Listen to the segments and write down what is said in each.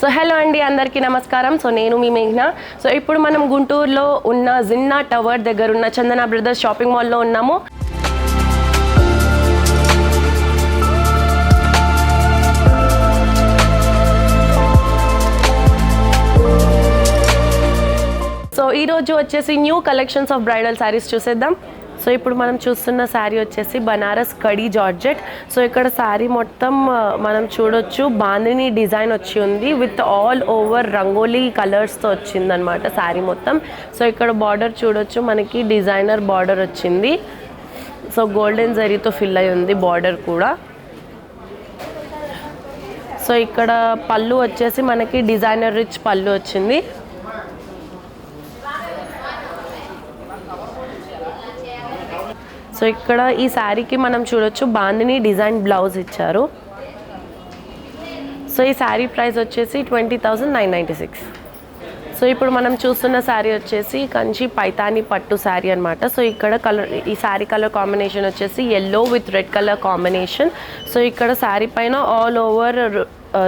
So hello అండి, అందరికీ నమస్కారం. సో నేను మీ మేఘ్నా. సో ఇప్పుడు మనం గుంటూరులో ఉన్న జిన్నా టవర్ దగ్గర ఉన్న చందన బ్రదర్స్ షాపింగ్ మాల్లో ఉన్నాము. సో ఈరోజు వచ్చేసి new collections of bridal saris చూసేద్దాం. సో ఇప్పుడు మనం చూస్తున్న శారీ వచ్చేసి బనారస్ కడీ జార్జెట్. సో ఇక్కడ శారీ మొత్తం మనం చూడొచ్చు బాందిని డిజైన్ వచ్చి ఉంది విత్ ఆల్ ఓవర్ రంగోలీ కలర్స్తో వచ్చిందనమాట శారీ మొత్తం. సో ఇక్కడ బార్డర్ చూడొచ్చు, మనకి డిజైనర్ బార్డర్ వచ్చింది. సో గోల్డెన్ జరీతో ఫిల్ అయి ఉంది బార్డర్ కూడా. సో ఇక్కడ పళ్ళు వచ్చేసి మనకి డిజైనర్ రిచ్ పళ్ళు వచ్చింది. సో ఇక్కడ ఈ శారీకి మనం చూడొచ్చు బాందిని డిజైన్ బ్లౌజ్ ఇచ్చారు. సో ఈ శారీ ప్రైస్ వచ్చేసి 20,996. సో ఇప్పుడు మనం చూస్తున్న శారీ వచ్చేసి కంచి పైతాని పట్టు శారీ అనమాట. సో ఇక్కడ కలర్, ఈ శారీ కలర్ కాంబినేషన్ వచ్చేసి yellow with red colour combination. So ఇక్కడ శారీ పైన ఆల్ ఓవర్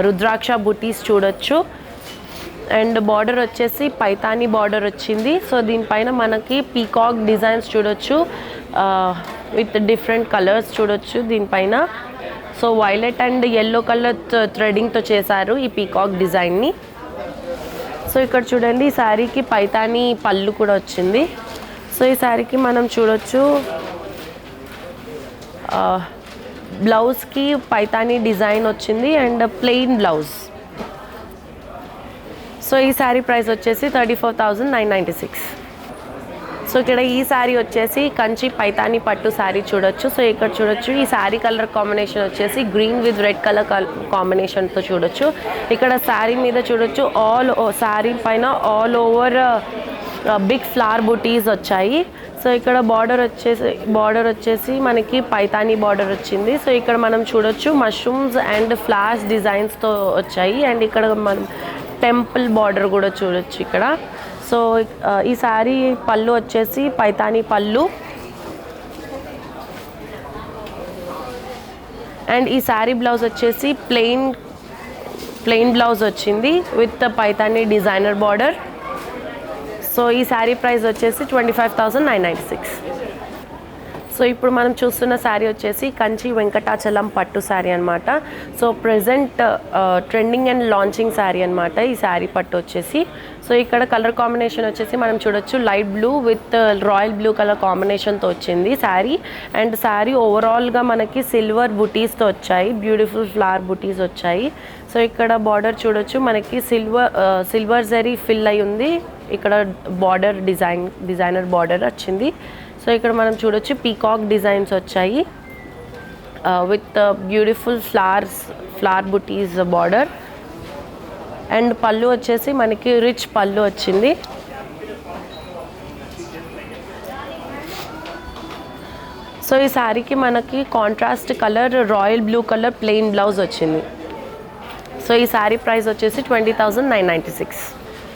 రుద్రాక్ష బుటీస్ చూడొచ్చు. అండ్ బార్డర్ వచ్చేసి పైతాని బార్డర్ వచ్చింది. సో దీనిపైన మనకి పీకాక్ డిజైన్స్ చూడొచ్చు విత్ డిఫరెంట్ కలర్స్ చూడొచ్చు దీనిపైన. So violet and yellow colour థ్రెడింగ్తో చేశారు ఈ పీకాక్ డిజైన్ని. సో ఇక్కడ చూడండి, ఈ శారీకి పైతాని పళ్ళు కూడా వచ్చింది. సో ఈ శారీకి మనం చూడొచ్చు బ్లౌజ్కి పైతాని డిజైన్ వచ్చింది అండ్ ప్లెయిన్ బ్లౌజ్. సో ఈ శారీ ప్రైస్ వచ్చేసి 34,996. సో ఇక్కడ ఈ శారీ వచ్చేసి కంచి పైతాని పట్టు శారీ చూడొచ్చు. సో ఇక్కడ చూడొచ్చు, ఈ శారీ కలర్ కాంబినేషన్ వచ్చేసి గ్రీన్ విత్ రెడ్ కలర్ కాంబినేషన్తో చూడొచ్చు. ఇక్కడ శారీ మీద చూడొచ్చు శారీ పైన ఆల్ ఓవర్ బిగ్ ఫ్లవర్ బుటీస్ వచ్చాయి. సో ఇక్కడ బార్డర్ వచ్చేసి మనకి పైతాని బార్డర్ వచ్చింది. సో ఇక్కడ మనం చూడొచ్చు మష్రూమ్స్ అండ్ ఫ్లవర్స్ డిజైన్స్తో వచ్చాయి. అండ్ ఇక్కడ మనం టెంపుల్ బార్డర్ కూడా చూడొచ్చు ఇక్కడ. సో ఈ శారీ పళ్ళు వచ్చేసి పైతాని పళ్ళు. అండ్ ఈ శారీ బ్లౌజ్ వచ్చేసి ప్లెయిన్ బ్లౌజ్ వచ్చింది with Paithani designer border. So ఈ శారీ ప్రైస్ వచ్చేసి 25,996. సో ఇప్పుడు మనం చూస్తున్న శారీ వచ్చేసి కంచి వెంకటాచలం పట్టు శారీ అనమాట. So present trending and launching sari అనమాట ఈ శారీ పట్టు వచ్చేసి. సో ఇక్కడ కలర్ కాంబినేషన్ వచ్చేసి మనం చూడొచ్చు light blue with royal blue colour కాంబినేషన్తో వచ్చింది శారీ. అండ్ శారీ ఓవరాల్గా మనకి సిల్వర్ బుటీస్తో వచ్చాయి, బ్యూటిఫుల్ ఫ్లవర్ బుటీస్ వచ్చాయి. సో ఇక్కడ బార్డర్ చూడొచ్చు, మనకి సిల్వర్ జరీ ఫిల్ అయి ఉంది. ఇక్కడ బార్డర్ డిజైనర్ బార్డర్ వచ్చింది. సో ఇక్కడ మనం చూడొచ్చు పీకాక్ డిజైన్స్ వచ్చాయి with beautiful flower buttis border. And పళ్ళు వచ్చేసి మనకి రిచ్ పళ్ళు వచ్చింది. సో ఈ శారీకి మనకి contrast colour royal blue colour plain blouse వచ్చింది. సో ఈ శారీ ప్రైస్ వచ్చేసి 20,996.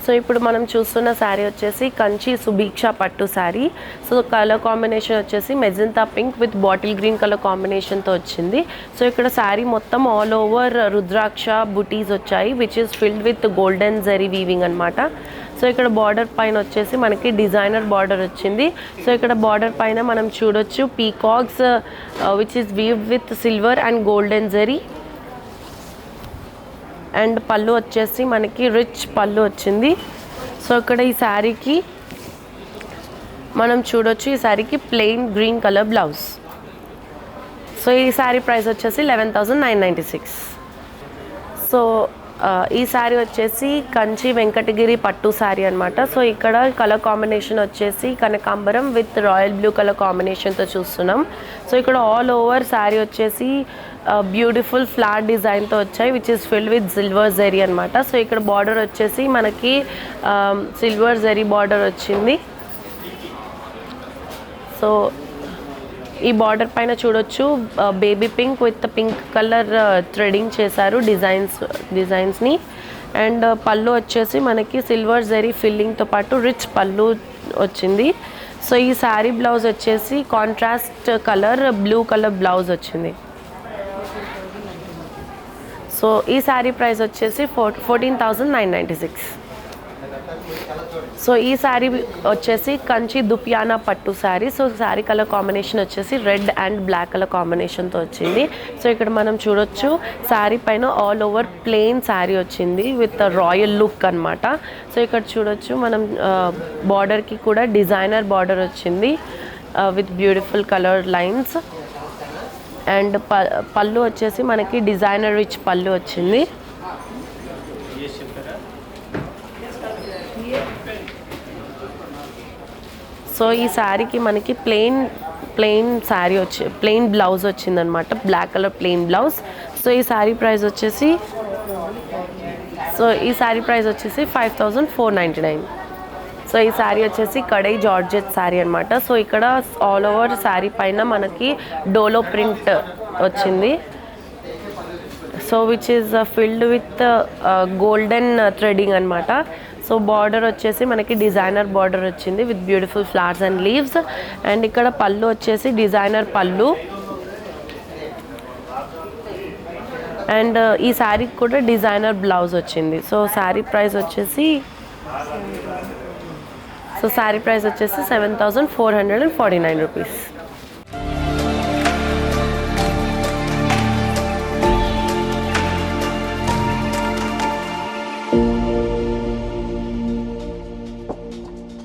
సో ఇప్పుడు మనం చూస్తున్న శారీ వచ్చేసి కంచి సుభిక్ష పట్టు శారీ. సో కలర్ కాంబినేషన్ వచ్చేసి magenta pink with bottle green colour కాంబినేషన్తో వచ్చింది. సో ఇక్కడ శారీ మొత్తం ఆల్ ఓవర్ రుద్రాక్ష బుటీస్ వచ్చాయి which is filled with golden zari weaving అనమాట. సో ఇక్కడ బార్డర్ పైన వచ్చేసి మనకి డిజైనర్ బార్డర్ వచ్చింది. సో ఇక్కడ బార్డర్ పైన మనం చూడొచ్చు peacocks which is weave with silver and golden zari. And పళ్ళు వచ్చేసి మనకి రిచ్ పళ్ళు వచ్చింది. సో ఇక్కడ ఈ శారీకి మనం చూడొచ్చు, ఈ శారీకి plain green colour blouse. So ఈ శారీ ప్రైస్ వచ్చేసి 11,996. సో ఈ శారీ వచ్చేసి కంచి వెంకటగిరి పట్టు శారీ అనమాట. సో ఇక్కడ కలర్ కాంబినేషన్ వచ్చేసి కనకాంబరం విత్ రాయల్ బ్లూ కలర్ కాంబినేషన్తో చూస్తున్నాం. సో ఇక్కడ ఆల్ ఓవర్ శారీ వచ్చేసి బ్యూటిఫుల్ ఫ్లవర్ డిజైన్తో వచ్చాయి which is filled with silver zari అనమాట. సో ఇక్కడ బార్డర్ వచ్చేసి మనకి సిల్వర్ జరీ బార్డర్ వచ్చింది. సో ఈ బార్డర్ పైన చూడొచ్చు baby pink with pink colour threading చేశారు డిజైన్స్ని. అండ్ పళ్ళు వచ్చేసి మనకి సిల్వర్ జరీ ఫిల్లింగ్తో పాటు రిచ్ పళ్ళు వచ్చింది. సో ఈ శారీ బ్లౌజ్ వచ్చేసి contrast colour blue colour blouse వచ్చింది. సో ఈ శారీ ప్రైస్ వచ్చేసి 14,996. సో ఈ శారీ వచ్చేసి కంచి దుపియానా పట్టు sari. So sari colour combination వచ్చేసి రెడ్ అండ్ బ్లాక్ కలర్ కాంబినేషన్తో వచ్చింది. సో ఇక్కడ మనం చూడొచ్చు శారీ పైన ఆల్ ఓవర్ ప్లెయిన్ శారీ వచ్చింది విత్ రాయల్ లుక్ అనమాట. సో ఇక్కడ చూడొచ్చు మనం బార్డర్కి కూడా డిజైనర్ బార్డర్ వచ్చింది with beautiful colour lines. And పళ్ళు వచ్చేసి మనకి డిజైనర్ రిచ్ పళ్ళు వచ్చింది. సో ఈ శారీకి మనకి ప్లెయిన్ శారీ ప్లెయిన్ బ్లౌజ్ వచ్చిందనమాట, black colour plain blouse. So ఈ శారీ ప్రైస్ వచ్చేసి 5,499. సో ఈ శారీ వచ్చేసి కడై జార్జెట్ శారీ అనమాట. సో ఇక్కడ ఆల్ ఓవర్ శారీ పైన మనకి డోలో ప్రింట్ వచ్చింది. So which is filled with golden threading అనమాట. సో బార్డర్ వచ్చేసి మనకి డిజైనర్ బార్డర్ వచ్చింది with beautiful flowers and leaves. And ఇక్కడ పళ్ళు వచ్చేసి డిజైనర్ పళ్ళు. అండ్ ఈ శారీకి కూడా డిజైనర్ బ్లౌజ్ వచ్చింది. సో శారీ ప్రైస్ వచ్చేసి 7,449 రూపీస్.